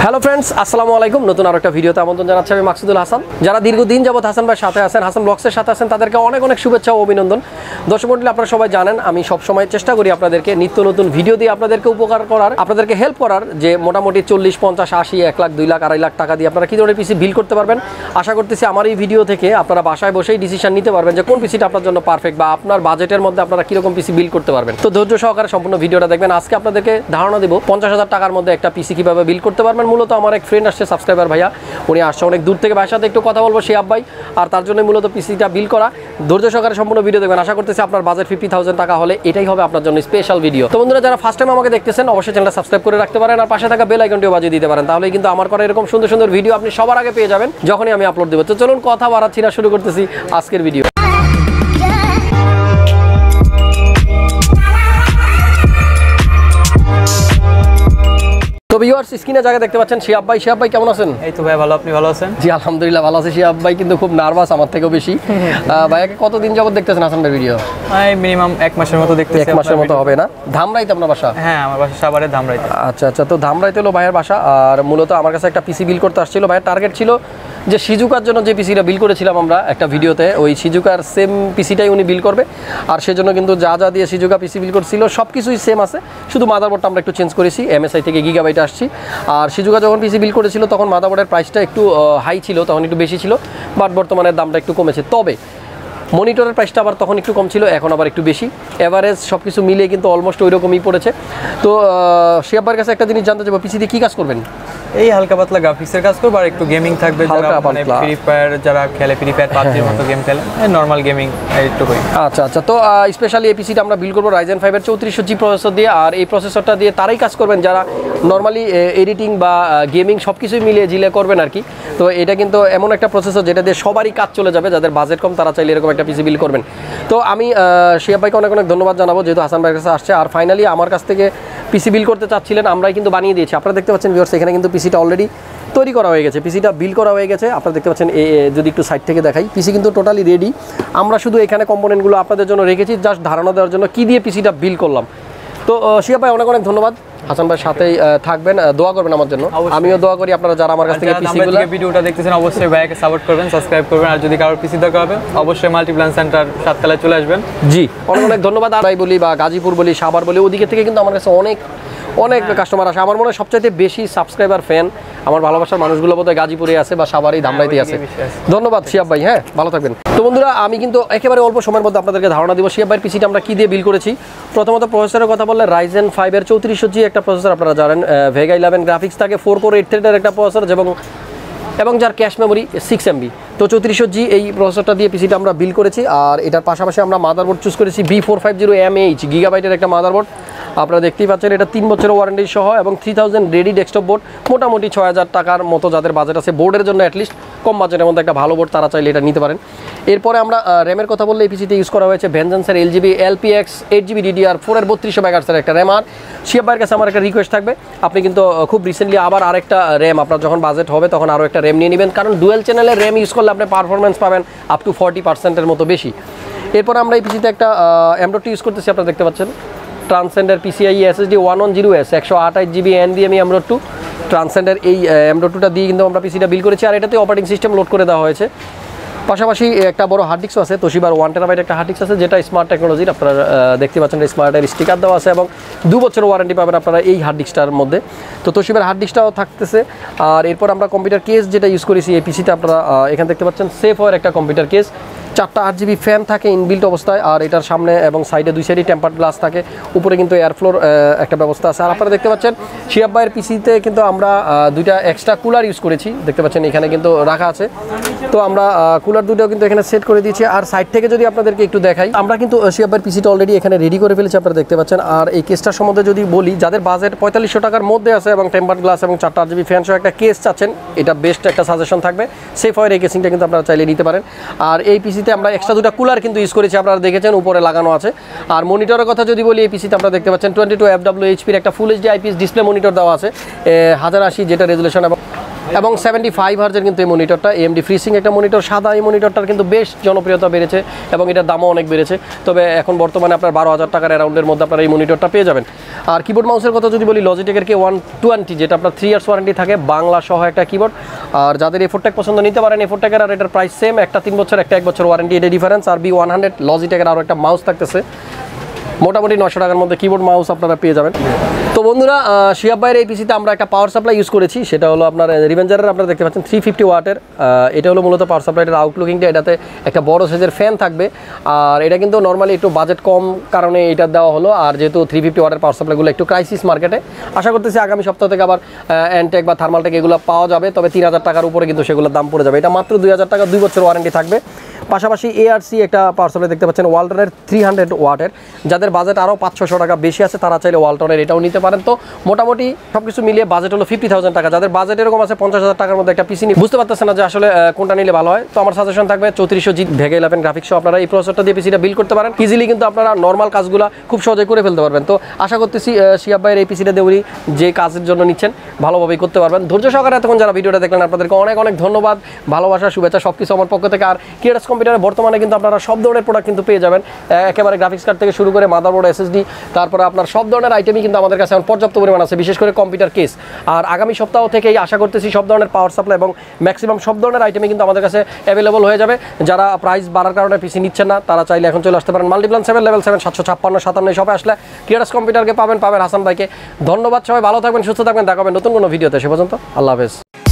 Hello friends, আসসালামু আলাইকুম। নতুন আরেকটা ভিডিওতে আমন্ত্রণ জানাচ্ছি আমি মাকসুদুল হাসান। যারা দীর্ঘদিন যাবত হাসান ভাইয়ের সাথে আছেন, হাসান ব্লগসের সাথে আছেন, তাদেরকে অনেক অনেক শুভেচ্ছা ও অভিনন্দন। দর্শক মণ্ডলী, আপনারা সবাই জানেন আমি সবসময় চেষ্টা করি আপনাদেরকে নিত্য নতুন ভিডিও দিয়ে আপনাদেরকে উপকার করার, আপনাদেরকে হেল্প করার, যে মোটামুটি 40, 50, 80, 1 লাখ, 2 লাখ, 2.5 লাখ টাকা দিয়ে আপনারা কী ধরনের পিসি বিল করতে পারবেন। আশা করতেছি আমার এই ভিডিও থেকে আপনারা বাসায় বসেই ডিসিশন নিতে পারবেন যে কোন পিসিটা আপনার জন্য পারফেক্ট বা আপনার বাজেটের মধ্যে আপনারা কীরকম পিসি বিল করতে পারবেন। তো ধৈর্য সহকারে সম্পূর্ণ ভিডিওটা দেখবেন। আজকে আপনাদেরকে ধারণা দেবো 50,000 টাকার মধ্যে একটা পিসি কীভাবে বিল করতে পারবেন। মূলত আমার এক ফ্রেন্ড আসছে, সাবস্ক্রাইবার ভাইয়া, উনি আসছে অনেক দূর থেকে, ভাইয়ের সাথে একটু কথা বলবো শিহাব ভাই, আর তার জন্য মূলত পিসিটা বিল করা। ধৈর্য সহকারে সম্পূর্ণ ভিডিও দেখবেন। আশা করতেছি আপনার বাজেট 50,000 টাকা হলে এটাই হবে আপনার জন্য স্পেশাল ভিডিও। তো বন্ধুরা, যারা ফার্স্ট টাইম আমাকে দেখতেছেন অবশ্যই চ্যানেলটা সাবস্ক্রাইব করে রাখতে পারেন, আর পাশে থাকা বেল আইকনটিও বাজিয়ে দিতে পারেন। তাহলে কিন্তু আমার করা এরকম সুন্দর সুন্দর ভিডিও আপনি সবার আগে পেয়ে যাবেন যখনই আমি আপলোড দেবো। তো চলুন কথা বাড়াচ্ছি না, শুরু করতেছি আজকের ভিডিও। তো ভিউয়ার্স, স্ক্রিনে জায়গা দেখতে পাচ্ছেন শিহাব ভাই। শিহাব ভাই কেমন আছেন? এই তো ভাই ভালো, আপনি ভালো আছেন? জি আলহামদুলিল্লাহ ভালো আছি। শিহাব ভাই কিন্তু খুব নার্ভাস, আমার থেকেও বেশি। ভাইয়াকে কতদিন যাবত দেখতেছেন হাসান ভাই ভিডিও? মিনিমাম 1 মাসের মতো দেখতেছি। 1 মাসের মতো হবে না? ধামরাইতে আপনার বাসা? হ্যাঁ, আমার বাসা সাভারে ধামরাইতে। আচ্ছা আচ্ছা, তো ধামরাইতে হলো ভাইয়ের বাসা। আর মূলত আমার কাছে একটা পিসি বিল করতে আসছিল। ভাইয়ের টার্গেট ছিল যে সিজুকার জন্য যে পিসিটা বিল করেছিলাম আমরা একটা ভিডিওতে, ওই সিজুকার সেম পিসিটাই উনি বিল করবে। আর সেজন্য কিন্তু যা যা দিয়ে সিজুকা পিসি বিল করছিল সব কিছুই সেম আছে, শুধু মাদারবোর্ডটা আমরা একটু চেঞ্জ করেছি, MSI থেকে গিগাবাইটে আসছি। আর সিজুকা যখন পিসি বিল করেছিল তখন মাদারবোর্ডের প্রাইসটা একটু হাই ছিল, তখন একটু বেশি ছিল, বাট বর্তমানে দামটা একটু কমেছে। তবে মনিটরের প্রাইসটা আবার তখন একটু কম ছিল, এখন আবার একটু বেশি। এভারেজ সব কিছু মিলিয়ে কিন্তু অলমোস্ট ওই রকমই পড়েছে। তো শিহাব ভাইয়ের কাছে একটা জিনিস জানতে চাইবো, পিসি দিয়ে কী কাজ করবেন? এই হালকা পাতলা গ্রাফিক্সের কাজ করবো, আর একটু গেমিং থাকবে, যারা মানে ফ্রি ফায়ার যারা খেলে, ফ্রি ফায়ার পাবজির মতো গেম খেলে, নরমাল গেমিং একটু করি। আচ্ছা আচ্ছা, তো স্পেশালি এই পিসিটা আমরা বিল করবো Ryzen5 এর 3400G প্রসেসর দিয়ে। আর এই প্রসেসরটা দিয়ে তারাই কাজ করবেন যারা নর্মালি এডিটিং বা গেমিং সব কিছুই মিলিয়ে জিলে করবেন আর কি। তো এটা কিন্তু এমন একটা প্রসেসর যেটা দিয়ে সবারই কাজ চলে যাবে, যাদের বাজেট কম তারা চাইলে এরকম একটা পিসি বিল করবেন। তো আমি শিহাব ভাইকে অনেক অনেক ধন্যবাদ জানাবো, যেহেতু হাসান ভাইয়ের কাছে আসছে। আর ফাইনালি আমার কাছ থেকে পিসি বিল করতে চাচ্ছিলেন, আমরাই কিন্তু বানিয়ে দিয়েছি। আপনারা দেখতে পাচ্ছেন ভিউয়ার্স, এখানে কিন্তু পিসিটা অলরেডি তৈরি করা হয়ে গেছে, পিসিটা বিল করা হয়ে গেছে। আপনারা দেখতে পাচ্ছেন, যদি একটু সাইড থেকে দেখাই, পিসি কিন্তু টোটালি রেডি। আমরা শুধু এখানে কম্পোনেন্টগুলো আপনাদের জন্য রেখেছি জাস্ট ধারণা দেওয়ার জন্য কী দিয়ে পিসিটা বিল করলাম। তো শিহাব ভাই অনেক অনেক ধন্যবাদ। হাসান ভাইয়ের সাথেই থাকবেন, দোয়া করবেন আমার জন্য, আমিও দোয়া করি। আপনারা যারা আমার কাছ থেকে পিসিগুলো ভিডিওটা দেখতেছেন অবশ্যই ভাইকে সাপোর্ট করবেন, সাবস্ক্রাইব করবেন। আর যদি কারোর পিসি দরকার হবে অবশ্যই মাল্টিপ্লেন সেন্টার 7 তলায় চলে আসবেন। জি, অনেক অনেক ধন্যবাদ। আর ভাই বলি বা গাজীপুর বলি, সাভার বলি, ওদিকে থেকে কিন্তু আমার কাছে অনেক অনেক কাস্টমার আসে। আমার মনে হয় সবচাইতে বেশি সাবস্ক্রাইবার ফ্যান আমার ভালোবাসার মানুষগুলো বোধহয় গাজীপুরে আছে বা সাভারেই ধামরাইতে আছে। ধন্যবাদ শিহাব ভাই, হ্যাঁ ভালো থাকবেন। তো বন্ধুরা, আমি কিন্তু একেবারে অল্প সময়ের মধ্যে আপনাদেরকে ধারণা দিব শিহাব ভাইয়ের পিসিটা আমরা কী দিয়ে বিল করেছি। প্রথমত প্রসেসরের কথা বললে Ryzen5 এর 3400G একটা প্রসেসর, আপনারা জানেন Vega 11 গ্রাফিক্স থাকে, 4 কোর 8 থ্রেডের একটা প্রসেসর, এবং যার ক্যাশ মেমোরি 6 MB। তো 3400G এই প্রসেসরটা দিয়ে পিসিটা আমরা বিল করেছি। আর এটার পাশাপাশি আমরা মাদারবোর্ড চুজ করেছি B450mh গিগাবাইটের একটা মাদারবোর্ড। আপনারা দেখতেই পাচ্ছেন, এটা 3 বছরের ওয়ারেন্টি সহ এবং 3000 রেডি ডেস্কটপ বোর্ড। মোটামুটি 6000 টাকার মতো যাদের বাজেট আছে বোর্ডের জন্য, অ্যাটলিস্ট কম বাজেটের মধ্যে একটা ভালো বোর্ড, তারা চাইলে এটা নিতে পারেন। এরপরে আমরা র্যামের কথা বললে এই পিসিতে ইউজ করা হয়েছে ভেনজেন্সের LGB LPX 8GB DDR4 এর 3200 মেগাহার্টজের একটা র্যাম। আর শিহাব ভাইয়ের কাছে আমার একটা রিকোয়েস্ট থাকবে, আপনি কিন্তু খুব রিসেন্টলি আবার আরেকটা র্যাম, আপনার যখন বাজেট হবে তখন আরও একটা র্যাম নিয়ে নেবেন, কারণ ডুয়েল চ্যানেলের র্যাম ইউজ করলে আপনি পারফরমেন্স পাবেন আপ টু 40%-এর মতো বেশি। এরপর আমরা এই পিসিতে একটা M.2 ইউজ করতেছি, আপনারা দেখতে পাচ্ছেন ট্রান্সেন্ডার PCIe SSD 110S 128GB NVMe M.2 ট্রান্সেন্ডার। এই M.2টা দিয়ে কিন্তু আমরা পিসিটা বিল করেছি। আর এটাতে অপারেটিং সিস্টেম লোড করে দেওয়া হয়েছে। পাশাপাশি একটা বড় হার্ড ডিস্কও আছে, তোশিবার 1 টেরাবাইট একটা হার্ড ডিস্ক আছে, যেটা স্মার্ট টেকনোলজির। আপনারা দেখতে পাচ্ছেন স্মার্টের স্টিকার দেওয়া আছে এবং 2 বছরের ওয়ারেন্টি পাবেন আপনারা এই হার্ড ডিস্কটার মধ্যে। তো তোশিবার হার্ড ডিস্কটাও থাকতেছে। আর এরপর আমরা কম্পিউটার কেস যেটা ইউজ করেছি এই পিসিতে, আপনারা এখানে দেখতে পাচ্ছেন সেফ ওয়ার একটা কম্পিউটার কেস, 4টা 8GB ফ্যান থাকে ইনবিল্ট অবস্থায়। আর এটার সামনে এবং সাইডে 2 সাইডে টেম্পার্ড গ্লাস থাকে, উপরে কিন্তু এয়ারফ্লোর একটা ব্যবস্থা আছে। আর আপনারা দেখতে পাচ্ছেন শিহাব ভাইয়ের পিসিতে কিন্তু আমরা 2টা এক্সট্রা কুলার ইউজ করেছি, দেখতে পাচ্ছেন এখানে কিন্তু রাখা আছে। তো আমরা কুলার দুটোও কিন্তু এখানে সেট করে দিয়েছি। আর সাইড থেকে যদি আপনাদেরকে একটু দেখাই, আমরা কিন্তু শিহাব ভাইয়ের পিসিটা অলরেডি এখানে রেডি করে ফেলেছি, আপনারা দেখতে পাচ্ছেন। আর এই কেসটার সম্বন্ধে যদি বলি, যাদের বাজেট 4500 টাকার মধ্যে আছে এবং টেম্পার্ড গ্লাস এবং 4টা 8GB ফ্যান সহ একটা কেস চাচ্ছেন, এটা বেস্ট একটা সাজেশন থাকবে। সেফ ওয়ার এই কেসিংটা কিন্তু আপনারা চাইলে নিতে পারেন। আর এই পিসিতে আমরা এক্সট্রা 2টা কুলার কিন্তু ইউজ করেছি, আপনারা দেখেছেন উপরে লাগানো আছে। আর মনিটরের কথা যদি বলি, এই পিসিতে আপনারা দেখতে পাচ্ছেন 22 FWHP একটা ফুল HD IPS ডিসপ্লে মনিটর দেওয়া আছে, 1080 যেটা রেজুলেশন এবং এবং 75 হার্জের কিন্তু এই মনিটরটা AMD FreeSync একটা মনিটর, সাদা এই মনিটরটার কিন্তু বেশ জনপ্রিয়তা বেড়েছে এবং এটার দামও অনেক বেড়েছে। তবে এখন বর্তমানে আপনার 12,000 টাকার অ্যারাউন্ডের মধ্যে আপনারা এই মনিটরটা পেয়ে যাবেন। আর কিবোর্ড মাউসের কথা যদি বলি, লজিটেকের K120 যেটা আপনার 3 ইয়ার্স ওয়ারেন্টি থাকে, বাংলা সহ একটা কিবোর্ড। আর যাদের এফোর্টেক পছন্দ নিতে পারেন, এফোর্টেকের আর এটার প্রাইস সেম, একটা 3 বছর একটা 1 বছর ওয়ারেন্টি, এটা ডিফারেন্স। আর B100 লজিটেকের আরও একটা মাউস থাকতেছে, মোটামুটি 900 টাকার মধ্যে কিবোর্ড মাউস আপনারা পেয়ে যাবেন। তো বন্ধুরা, শিহাব ভাইয়ের এই পিসিতে আমরা একটা পাওয়ার সাপ্লাই ইউজ করেছি, সেটা হলো আপনার রিভেঞ্জারের, আপনারা দেখতে পাচ্ছেন 350 ওয়াটের। এটা হলো মূলত পাওয়ার সাপ্লাইটার আউটলুকিংটা, এটাতে একটা বড় সাইজের ফ্যান থাকবে। আর এটা কিন্তু নর্মালি একটু বাজেট কম কারণে এটা দেওয়া হলো। আর যেহেতু 350 ওয়াটের পাওয়ার সাপ্লাইগুলো একটু ক্রাইসিস মার্কেটে, আশা করতেছি আগামী সপ্তাহ থেকে আবার অ্যান্টেক বা থার্মালটেক এগুলো পাওয়া যাবে। তবে 3000 টাকার উপরে কিন্তু সেগুলোর দাম পড়ে যাবে। এটা মাত্র 2000 টাকা, 2 বছর ওয়ারেন্টি থাকবে। পাশাপাশি ARC একটা পাওয়ার সাপ্লাই দেখতে পাচ্ছেন ওয়ালটনের 300 ওয়াটের। যাদের বাজেট আরও 500-600 টাকা বেশি আছে তারা চাইলে ওয়ালটনের এটাও নিতে পারেন। তো মোটামুটি সব কিছু মিলিয়ে বাজেট হলো 50,000 টাকা। যাদের বাজেট এরকম আছে 50,000 টাকার মধ্যে একটা পিসি বুঝতে পারতেছে না যে আসলে কোনটা নিলে ভালো হয়, তো আমার সাজেশন থাকবে 3400G Vega 11 গ্রাফিক্স সহ আপনারা এই প্রসেসরটা দিয়ে পিসিটা বিল্ড করতে পারেন ইজিলি। কিন্তু আপনারা নর্মাল কাজগুলো খুব সহজে করে ফেলতে পারবেন। তো আশা করতেছি শিহাব ভাইয়ের এই পিসিটা দিয়ে যে কাজের জন্য নিচ্ছেন ভালোভাবেই করতে পারবেন। ধৈর্য সহকারে এতক্ষণ যারা ভিডিওটা দেখলেন আপনাদেরকে অনেক অনেক ধন্যবাদ, ভালোবাসা, শুভেচ্ছা সব কিছু আমার পক্ষ থেকে। আর Creatus কম্পিউটারে বর্তমানে কিন্তু আপনারা সব ধরনের প্রোডাক্ট কিন্তু পেয়ে যাবেন, একেবারে গ্রাফিক্স কার্ড থেকে শুরু করে মাদারবোর্ড, SSD, তারপরে আপনার সব ধরনের আইটেমই কিন্তু আমাদের কাছে এখন পর্যাপ্ত পরিমাণ আছে, বিশেষ করে কম্পিউটার কেস। আর আগামী সপ্তাহ থেকেই আশা করতেছি সব ধরনের পাওয়ার সাপ্লাই এবং ম্যাক্সিমাম সব ধরনের আইটেমই কিন্তু আমাদের কাছে অ্যাভেলেবল হয়ে যাবে। যারা প্রাইস বাড়ার কারণে পিসি নিচ্ছেন না তারা চাইলে এখন চলে আসতে পারেন মাল্টিপ্লান 7 লেভেল 7 756-57 এই শপে আসলে Creatus কম্পিউটারকে পাবেন হাসান ভাইকে। ধন্যবাদ, সবাই ভালো থাকবেন, সুস্থ থাকবেন, দেখা হবে নতুন কোনো ভিডিওতে। সে পর্যন্ত আল্লাহ হাফেজ।